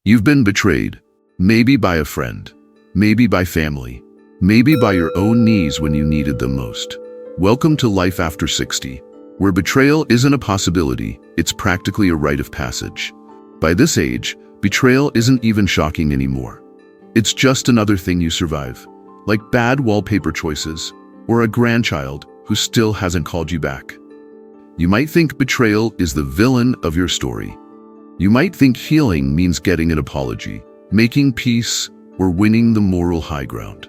You've been betrayed, maybe by a friend, maybe by family, maybe by your own knees when you needed them most. Welcome to Life After 60, where betrayal isn't a possibility, it's practically a rite of passage. By this age, betrayal isn't even shocking anymore. It's just another thing you survive, like bad wallpaper choices or a grandchild who still hasn't called you back. You might think betrayal is the villain of your story. You might think healing means getting an apology, making peace, or winning the moral high ground.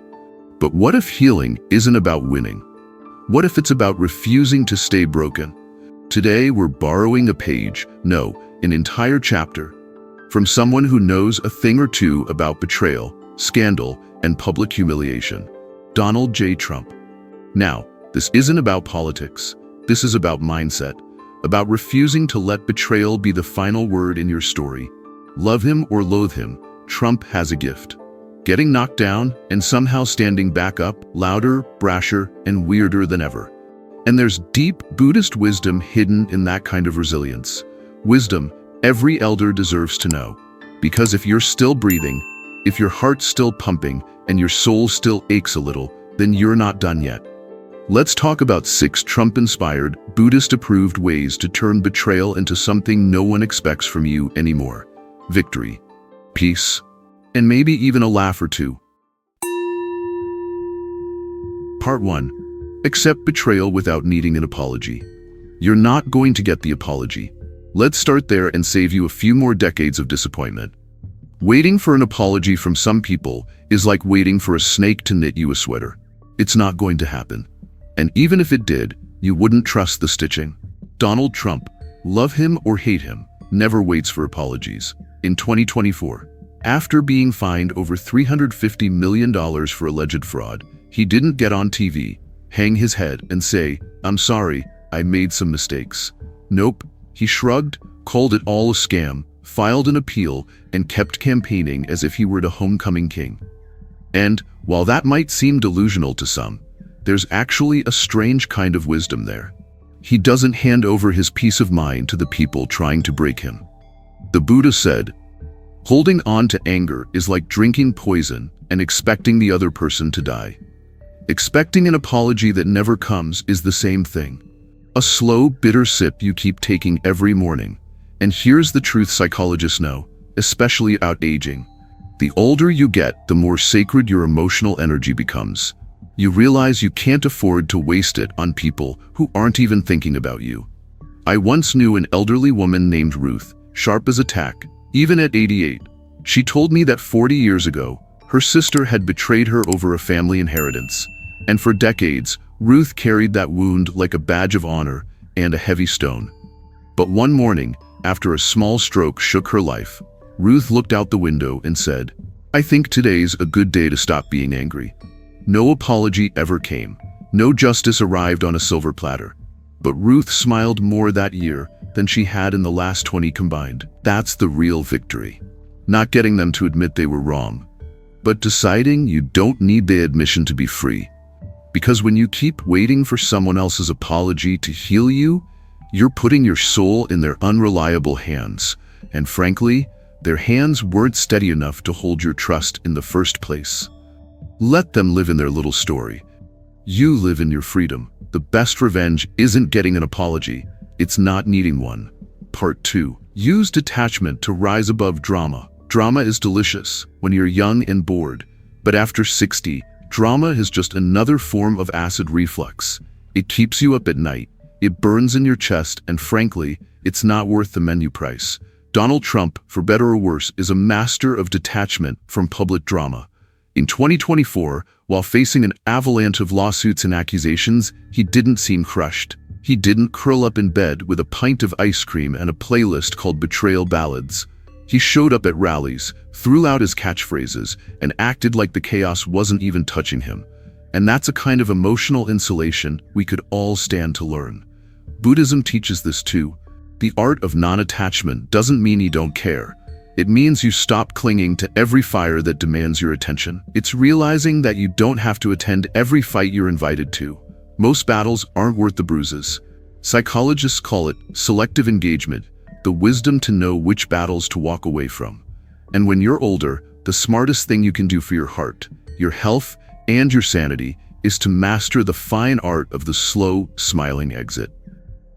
But what if healing isn't about winning? What if it's about refusing to stay broken? Today we're borrowing a page, no, an entire chapter, from someone who knows a thing or two about betrayal, scandal, and public humiliation, Donald J. Trump. Now, this isn't about politics. This is about mindset, about refusing to let betrayal be the final word in your story. Love him or loathe him, Trump has a gift. Getting knocked down and somehow standing back up, louder, brasher, and weirder than ever. And there's deep Buddhist wisdom hidden in that kind of resilience. Wisdom every elder deserves to know. Because if you're still breathing, if your heart's still pumping, and your soul still aches a little, then you're not done yet. Let's talk about 6 Trump-inspired, Buddhist-approved ways to turn betrayal into something no one expects from you anymore. Victory, peace, and maybe even a laugh or two. Part 1. Accept betrayal without needing an apology. You're not going to get the apology. Let's start there and save you a few more decades of disappointment. Waiting for an apology from some people is like waiting for a snake to knit you a sweater. It's not going to happen. And even if it did, you wouldn't trust the stitching. Donald Trump, love him or hate him, never waits for apologies. In 2024, after being fined over $350 million for alleged fraud, he didn't get on TV, hang his head, and say, "I'm sorry, I made some mistakes." Nope, he shrugged, called it all a scam, filed an appeal, and kept campaigning as if he were the homecoming king. And while that might seem delusional to some, there's actually a strange kind of wisdom there. He doesn't hand over his peace of mind to the people trying to break him. The Buddha said, "Holding on to anger is like drinking poison and expecting the other person to die. Expecting an apology that never comes is the same thing. A slow, bitter sip you keep taking every morning. And here's the truth psychologists know, especially about aging. The older you get, the more sacred your emotional energy becomes. You realize you can't afford to waste it on people who aren't even thinking about you." I once knew an elderly woman named Ruth, sharp as a tack, even at 88. She told me that 40 years ago, her sister had betrayed her over a family inheritance. And for decades, Ruth carried that wound like a badge of honor and a heavy stone. But one morning, after a small stroke shook her life, Ruth looked out the window and said, "I think today's a good day to stop being angry." No apology ever came. No justice arrived on a silver platter. But Ruth smiled more that year than she had in the last 20 combined. That's the real victory. Not getting them to admit they were wrong, but deciding you don't need the admission to be free. Because when you keep waiting for someone else's apology to heal you, you're putting your soul in their unreliable hands. And frankly, their hands weren't steady enough to hold your trust in the first place. Let them live in their little story. You live in your freedom. The best revenge isn't getting an apology, it's not needing one. Part 2. Use detachment to rise above drama. Drama is delicious when you're young and bored, but after 60, drama is just another form of acid reflux. It keeps you up at night, it burns in your chest, and frankly, it's not worth the menu price. Donald Trump, for better or worse, is a master of detachment from public drama. In 2024, while facing an avalanche of lawsuits and accusations, he didn't seem crushed. He didn't curl up in bed with a pint of ice cream and a playlist called Betrayal Ballads. He showed up at rallies, threw out his catchphrases, and acted like the chaos wasn't even touching him. And that's a kind of emotional insulation we could all stand to learn. Buddhism teaches this too. The art of non-attachment doesn't mean you don't care. It means you stop clinging to every fire that demands your attention. It's realizing that you don't have to attend every fight you're invited to. Most battles aren't worth the bruises. Psychologists call it selective engagement, the wisdom to know which battles to walk away from. And when you're older, the smartest thing you can do for your heart, your health, and your sanity is to master the fine art of the slow, smiling exit.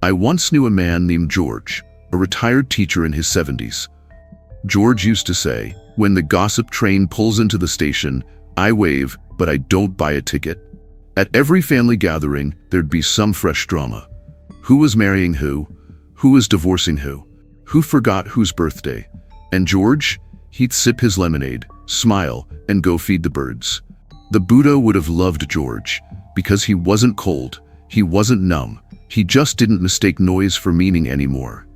I once knew a man named George, a retired teacher in his 70s. George used to say, "When the gossip train pulls into the station, I wave, but I don't buy a ticket." At every family gathering, there'd be some fresh drama. Who was marrying who? Who was divorcing who? Who forgot whose birthday? And George? He'd sip his lemonade, smile, and go feed the birds. The Buddha would have loved George, because he wasn't cold, he wasn't numb, he just didn't mistake noise for meaning anymore.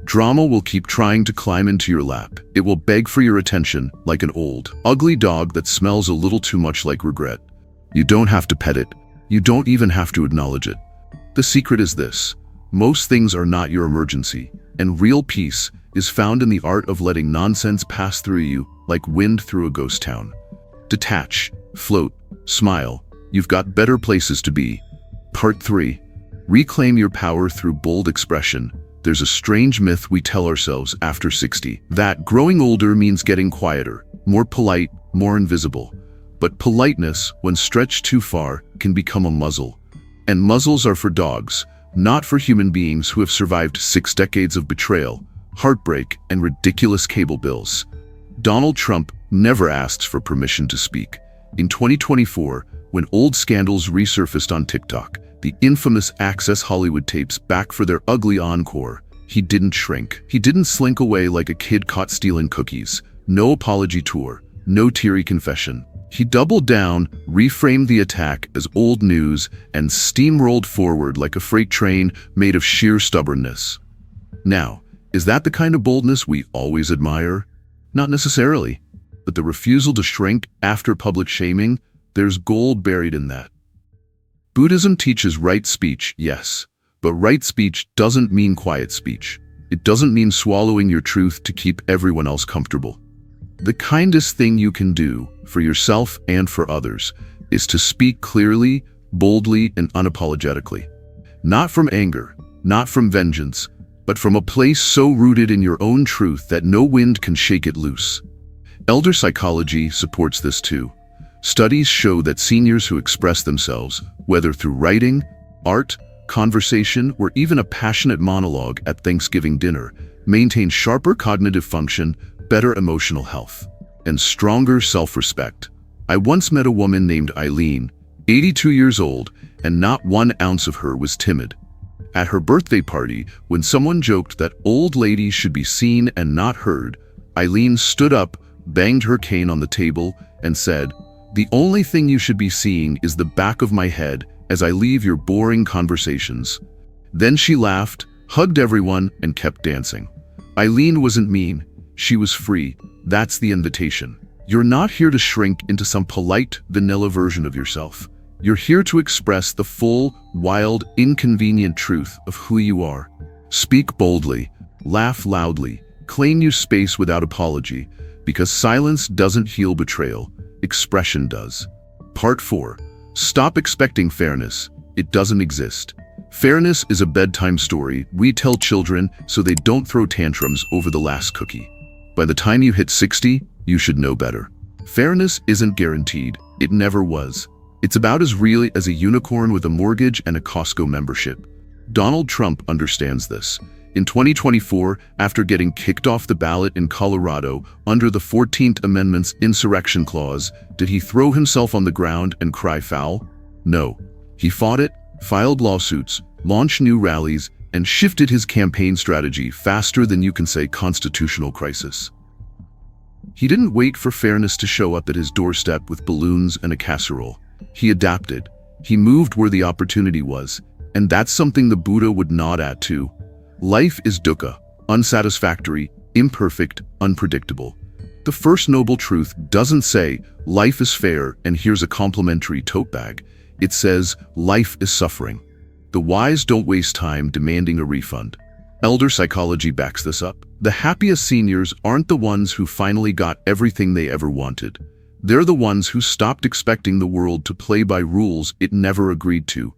Drama will keep trying to climb into your lap. It will beg for your attention like an old, ugly dog that smells a little too much like regret. You don't have to pet it. You don't even have to acknowledge it. The secret is this: most things are not your emergency, and real peace is found in the art of letting nonsense pass through you like wind through a ghost town. Detach, float, smile. You've got better places to be. Part 3. Reclaim your power through bold expression. There's a strange myth we tell ourselves after 60, that growing older means getting quieter, more polite, more invisible. But politeness, when stretched too far, can become a muzzle. And muzzles are for dogs, not for human beings who have survived 6 decades of betrayal, heartbreak, and ridiculous cable bills. Donald Trump never asks for permission to speak. In 2024, when old scandals resurfaced on TikTok, the infamous Access Hollywood tapes back for their ugly encore, he didn't shrink. He didn't slink away like a kid caught stealing cookies. No apology tour, no teary confession. He doubled down, reframed the attack as old news, and steamrolled forward like a freight train made of sheer stubbornness. Now, is that the kind of boldness we always admire? Not necessarily. But the refusal to shrink after public shaming, there's gold buried in that. Buddhism teaches right speech, yes, but right speech doesn't mean quiet speech. It doesn't mean swallowing your truth to keep everyone else comfortable. The kindest thing you can do for yourself and for others is to speak clearly, boldly, and unapologetically. Not from anger, not from vengeance, but from a place so rooted in your own truth that no wind can shake it loose. Elder psychology supports this too. Studies show that seniors who express themselves, whether through writing, art, conversation, or even a passionate monologue at Thanksgiving dinner, maintain sharper cognitive function, better emotional health, and stronger self-respect. I once met a woman named Eileen, 82 years old, and not 1 ounce of her was timid. At her birthday party, when someone joked that old ladies should be seen and not heard, Eileen stood up, banged her cane on the table, and said, "The only thing you should be seeing is the back of my head as I leave your boring conversations." Then she laughed, hugged everyone, and kept dancing. Eileen wasn't mean. She was free. That's the invitation. You're not here to shrink into some polite, vanilla version of yourself. You're here to express the full, wild, inconvenient truth of who you are. Speak boldly, laugh loudly, claim your space without apology, because silence doesn't heal betrayal, expression does. Part 4. Stop expecting fairness. It doesn't exist. Fairness is a bedtime story we tell children so they don't throw tantrums over the last cookie. By the time you hit 60, you should know better. Fairness isn't guaranteed. It never was. It's about as real as a unicorn with a mortgage and a Costco membership. Donald Trump understands this. In 2024, after getting kicked off the ballot in Colorado under the 14th Amendment's insurrection clause, did he throw himself on the ground and cry foul? No. He fought it, filed lawsuits, launched new rallies, and shifted his campaign strategy faster than you can say constitutional crisis. He didn't wait for fairness to show up at his doorstep with balloons and a casserole. He adapted. He moved where the opportunity was, and that's something the Buddha would nod at too. Life is dukkha, unsatisfactory, imperfect, unpredictable. The first noble truth doesn't say, life is fair and here's a complimentary tote bag. It says, life is suffering. The wise don't waste time demanding a refund. Elder psychology backs this up. The happiest seniors aren't the ones who finally got everything they ever wanted. They're the ones who stopped expecting the world to play by rules it never agreed to.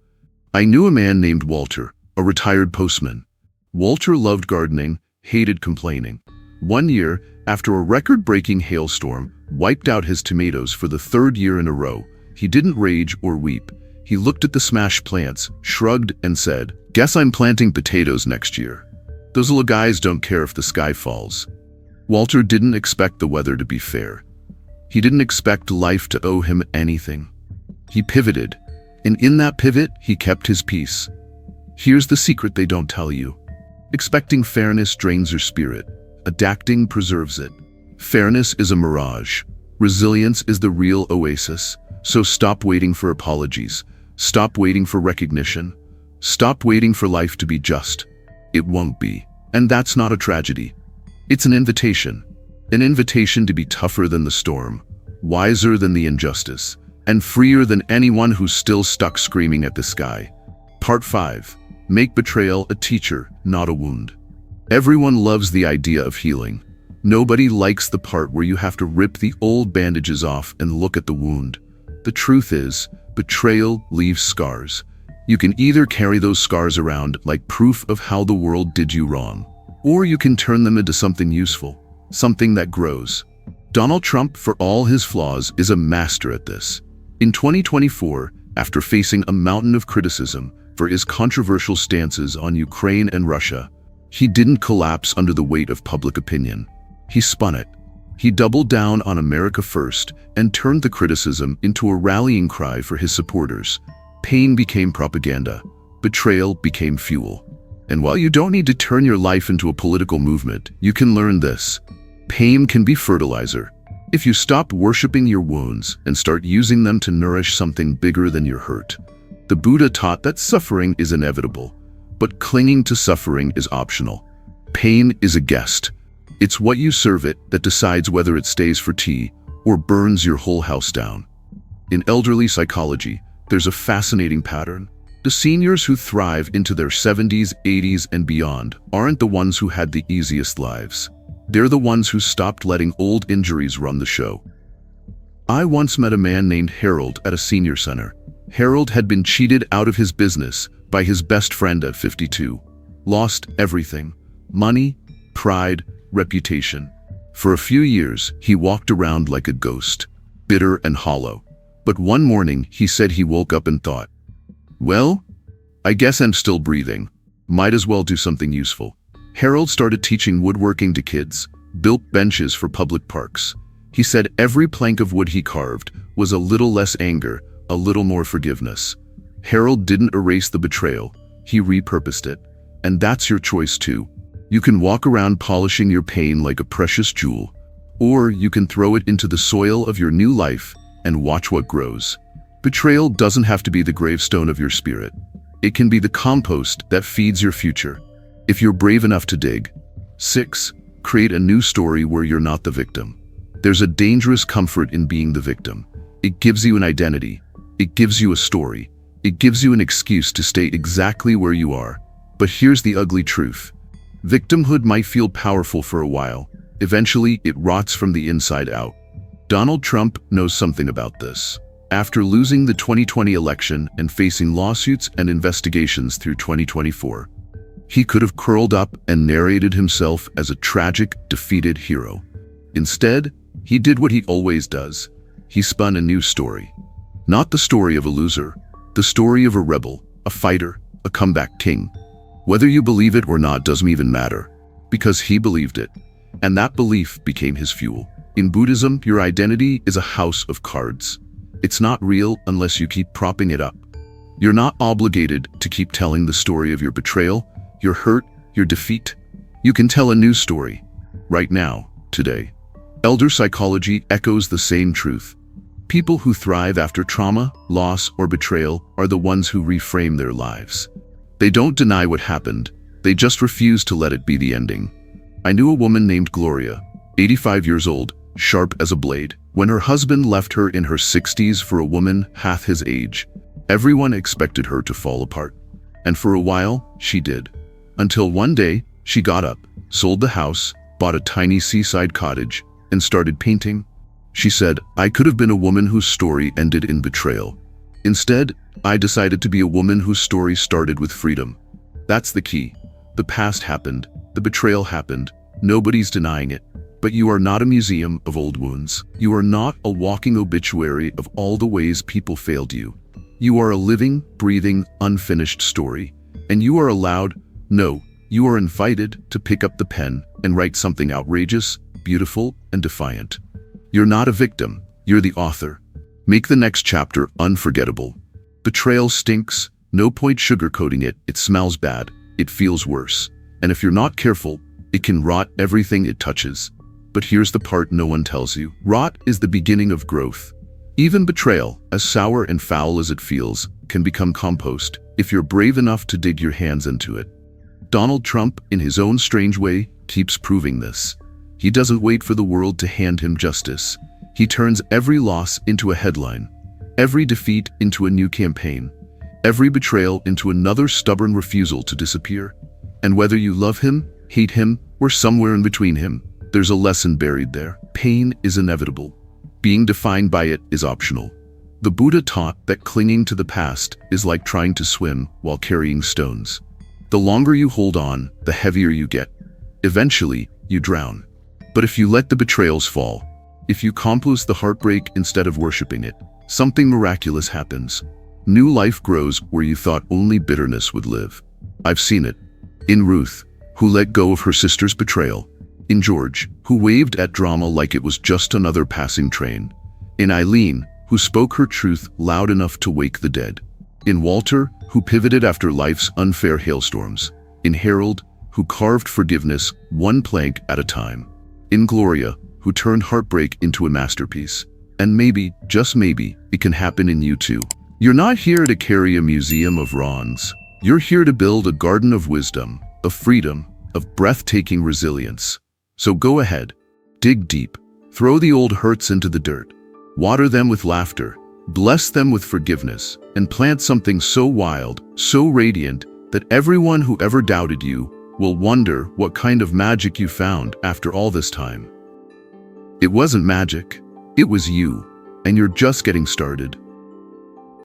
I knew a man named Walter, a retired postman. Walter loved gardening, hated complaining. One year, after a record-breaking hailstorm wiped out his tomatoes for the third year in a row, he didn't rage or weep. He looked at the smashed plants, shrugged, and said, "Guess I'm planting potatoes next year. Those little guys don't care if the sky falls." Walter didn't expect the weather to be fair. He didn't expect life to owe him anything. He pivoted, and in that pivot, he kept his peace. Here's the secret they don't tell you. Expecting fairness drains your spirit. Adapting preserves it. Fairness is a mirage. Resilience is the real oasis. So stop waiting for apologies. Stop waiting for recognition. Stop waiting for life to be just. It won't be. And that's not a tragedy. It's an invitation. An invitation to be tougher than the storm, wiser than the injustice, and freer than anyone who's still stuck screaming at the sky. Part 5. Make betrayal a teacher, not a wound. Everyone loves the idea of healing. Nobody likes the part where you have to rip the old bandages off and look at the wound. The truth is, betrayal leaves scars. You can either carry those scars around like proof of how the world did you wrong, or you can turn them into something useful, something that grows. Donald Trump, for all his flaws, is a master at this. In 2024, after facing a mountain of criticism for his controversial stances on Ukraine and Russia, he didn't collapse under the weight of public opinion. He spun it. He doubled down on America first and turned the criticism into a rallying cry for his supporters. Pain became propaganda. Betrayal became fuel. And while you don't need to turn your life into a political movement, you can learn this. Pain can be fertilizer. If you stop worshiping your wounds and start using them to nourish something bigger than your hurt. The Buddha taught that suffering is inevitable, but clinging to suffering is optional. Pain is a guest. It's what you serve it that decides whether it stays for tea or burns your whole house down. In elderly psychology, there's a fascinating pattern. The seniors who thrive into their 70s, 80s, and beyond aren't the ones who had the easiest lives. They're the ones who stopped letting old injuries run the show. I once met a man named Harold at a senior center. Harold had been cheated out of his business by his best friend at 52. Lost everything: money, pride, reputation. For a few years, he walked around like a ghost, bitter and hollow. But one morning, he said he woke up and thought, "Well, I guess I'm still breathing. Might as well do something useful." Harold started teaching woodworking to kids, built benches for public parks. He said every plank of wood he carved was a little less anger, a little more forgiveness. Harold didn't erase the betrayal, he repurposed it. And that's your choice too. You can walk around polishing your pain like a precious jewel, or you can throw it into the soil of your new life and watch what grows. Betrayal doesn't have to be the gravestone of your spirit. It can be the compost that feeds your future, if you're brave enough to dig. 6. Create a new story where you're not the victim. There's a dangerous comfort in being the victim. It gives you an identity. It gives you a story. It gives you an excuse to stay exactly where you are. But here's the ugly truth. Victimhood might feel powerful for a while. Eventually, it rots from the inside out. Donald Trump knows something about this. After losing the 2020 election and facing lawsuits and investigations through 2024, he could have curled up and narrated himself as a tragic, defeated hero. Instead, he did what he always does. He spun a new story. Not the story of a loser, the story of a rebel, a fighter, a comeback king. Whether you believe it or not doesn't even matter, because he believed it, and that belief became his fuel. In Buddhism, your identity is a house of cards. It's not real unless you keep propping it up. You're not obligated to keep telling the story of your betrayal, your hurt, your defeat. You can tell a new story, right now, today. Elder psychology echoes the same truth. People who thrive after trauma, loss, or betrayal are the ones who reframe their lives. They don't deny what happened, they just refuse to let it be the ending. I knew a woman named Gloria, 85 years old, sharp as a blade. When her husband left her in her 60s for a woman half his age, everyone expected her to fall apart. And for a while, she did. Until one day, she got up, sold the house, bought a tiny seaside cottage, and started painting. She said, "I could have been a woman whose story ended in betrayal. Instead, I decided to be a woman whose story started with freedom." That's the key. The past happened, the betrayal happened, Nobody's denying it. But you are not a museum of old wounds. You are not a walking obituary of all the ways people failed you. You are a living, breathing, unfinished story. And you are allowed, no, you are invited to pick up the pen and write something outrageous, beautiful, and defiant. You're not a victim. You're the author. Make the next chapter unforgettable. Betrayal stinks. No point sugarcoating it. It smells bad. It feels worse. And if you're not careful, it can rot everything it touches. But here's the part no one tells you. Rot is the beginning of growth. Even betrayal, as sour and foul as it feels, can become compost if you're brave enough to dig your hands into it. Donald Trump, in his own strange way, keeps proving this. He doesn't wait for the world to hand him justice. He turns every loss into a headline, every defeat into a new campaign, every betrayal into another stubborn refusal to disappear. And whether you love him, hate him, or somewhere in between him, there's a lesson buried there. Pain is inevitable. Being defined by it is optional. The Buddha taught that clinging to the past is like trying to swim while carrying stones. The longer you hold on, the heavier you get. Eventually, you drown. But if you let the betrayals fall, if you compost the heartbreak instead of worshiping it, something miraculous happens. New life grows where you thought only bitterness would live. I've seen it. In Ruth, who let go of her sister's betrayal. In George, who waved at drama like it was just another passing train. In Eileen, who spoke her truth loud enough to wake the dead. In Walter, who pivoted after life's unfair hailstorms. In Harold, who carved forgiveness one plank at a time. In Gloria, who turned heartbreak into a masterpiece. And maybe, just maybe, it can happen in you too. You're not here to carry a museum of wrongs. You're here to build a garden of wisdom, of freedom, of breathtaking resilience. So go ahead, dig deep, throw the old hurts into the dirt, water them with laughter, bless them with forgiveness, and plant something so wild, so radiant, that everyone who ever doubted you will wonder what kind of magic you found after all this time. It wasn't magic, it was you, and you're just getting started.